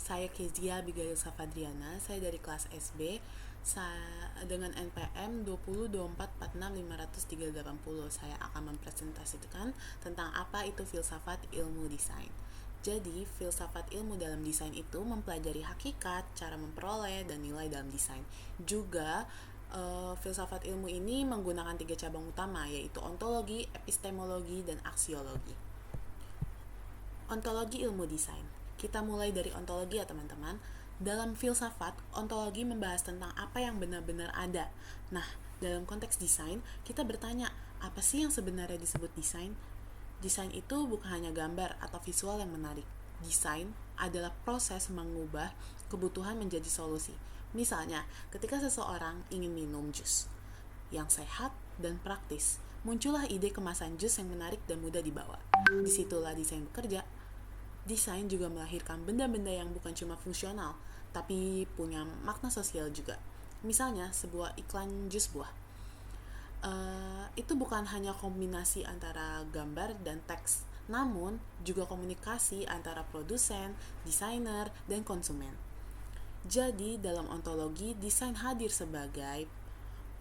Saya Kezia Abigail Safadriana, saya dari kelas SB dengan NPM 2024465380. Saya akan mempresentasikan tentang apa itu filsafat ilmu desain. Jadi, filsafat ilmu dalam desain itu mempelajari hakikat, cara memperoleh, dan nilai dalam desain. Juga, filsafat ilmu ini menggunakan 3 cabang utama, yaitu ontologi, epistemologi, dan aksiologi. Ontologi ilmu desain. Kita mulai dari ontologi ya teman-teman. Dalam filsafat, ontologi membahas tentang apa yang benar-benar ada. Nah, dalam konteks desain, kita bertanya, apa sih yang sebenarnya disebut desain? Desain itu bukan hanya gambar atau visual yang menarik. Desain adalah proses mengubah kebutuhan menjadi solusi. Misalnya, ketika seseorang ingin minum jus yang sehat dan praktis, muncullah ide kemasan jus yang menarik dan mudah dibawa. Disitulah desain bekerja. Desain juga melahirkan benda-benda yang bukan cuma fungsional, tapi punya makna sosial juga. Misalnya, sebuah iklan jus buah. Itu bukan hanya kombinasi antara gambar dan teks, namun juga komunikasi antara produsen, desainer, dan konsumen. Jadi, dalam ontologi, desain hadir sebagai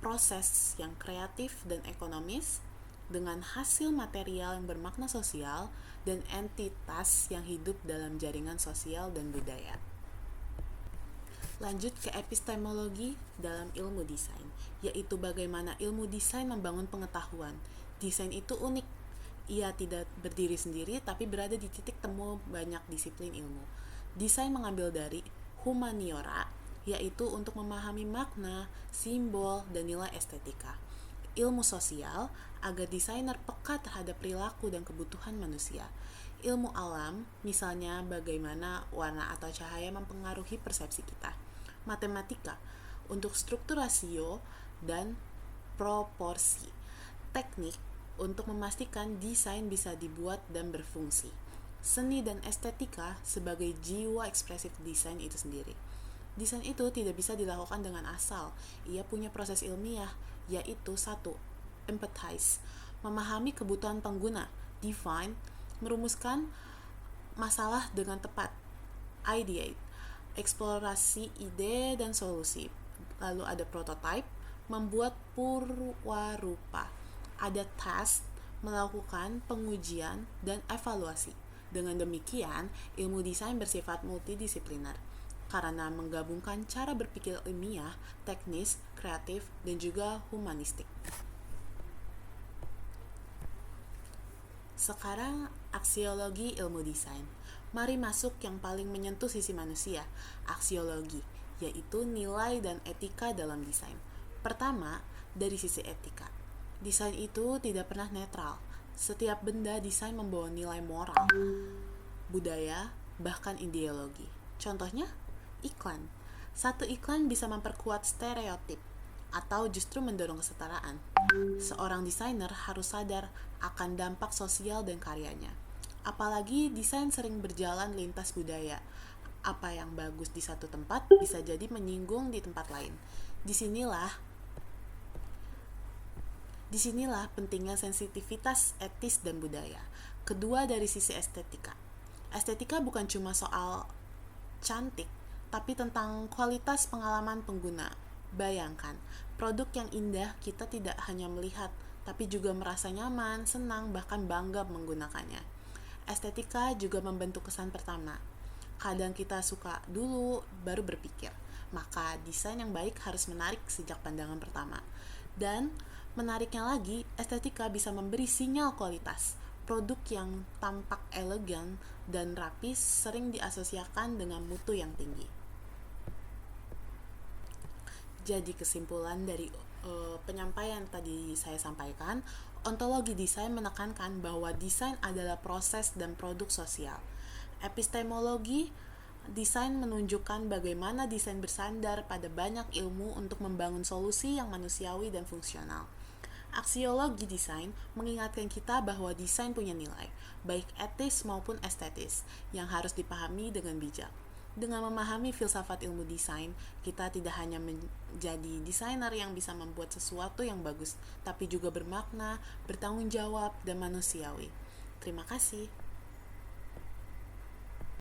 proses yang kreatif dan ekonomis dengan hasil material yang bermakna sosial dan entitas yang hidup dalam jaringan sosial dan budaya. Lanjut ke epistemologi dalam ilmu desain, yaitu bagaimana ilmu desain membangun pengetahuan. Desain itu unik. Ia tidak berdiri sendiri, tapi berada di titik temu banyak disiplin ilmu. Desain mengambil dari humaniora, yaitu untuk memahami makna, simbol, dan nilai estetika. Ilmu sosial, agar desainer peka terhadap perilaku dan kebutuhan manusia. Ilmu alam, misalnya bagaimana warna atau cahaya mempengaruhi persepsi kita. Matematika, untuk struktur rasio dan proporsi. Teknik, untuk memastikan desain bisa dibuat dan berfungsi. Seni dan estetika sebagai jiwa ekspresif desain itu sendiri. Desain itu tidak bisa dilakukan dengan asal. Ia punya proses ilmiah, yaitu 1. Empathize, memahami kebutuhan pengguna. Define, merumuskan masalah dengan tepat. Ideate, eksplorasi ide dan solusi. Lalu ada prototype, membuat purwarupa. Ada task, melakukan pengujian dan evaluasi. Dengan demikian, ilmu desain bersifat multidisipliner karena menggabungkan cara berpikir ilmiah, teknis, kreatif, dan juga humanistik. Sekarang, aksiologi ilmu desain. Mari masuk yang paling menyentuh sisi manusia, aksiologi, yaitu nilai dan etika dalam desain. Pertama, dari sisi etika. Desain itu tidak pernah netral. Setiap benda desain membawa nilai moral, budaya, bahkan ideologi. Contohnya, iklan. Satu iklan bisa memperkuat stereotip atau justru mendorong kesetaraan. Seorang desainer harus sadar akan dampak sosial dan karyanya. Apalagi desain sering berjalan lintas budaya. Apa yang bagus di satu tempat bisa jadi menyinggung di tempat lain. Disinilah pentingnya sensitivitas etis dan budaya. Kedua, dari sisi estetika. Estetika bukan cuma soal cantik, tapi tentang kualitas pengalaman pengguna. Bayangkan, produk yang indah kita tidak hanya melihat, tapi juga merasa nyaman, senang, bahkan bangga menggunakannya. Estetika juga membentuk kesan pertama. Kadang kita suka dulu, baru berpikir. Maka desain yang baik harus menarik sejak pandangan pertama. Dan menariknya lagi, estetika bisa memberi sinyal kualitas. Produk yang tampak elegan dan rapi sering diasosiasikan dengan mutu yang tinggi. Jadi kesimpulan dari penyampaian tadi saya sampaikan, ontologi desain menekankan bahwa desain adalah proses dan produk sosial. Epistemologi desain menunjukkan bagaimana desain bersandar pada banyak ilmu untuk membangun solusi yang manusiawi dan fungsional. Aksiologi desain mengingatkan kita bahwa desain punya nilai, baik etis maupun estetis, yang harus dipahami dengan bijak. Dengan memahami filsafat ilmu desain, kita tidak hanya menjadi desainer yang bisa membuat sesuatu yang bagus, tapi juga bermakna, bertanggung jawab, dan manusiawi. Terima kasih.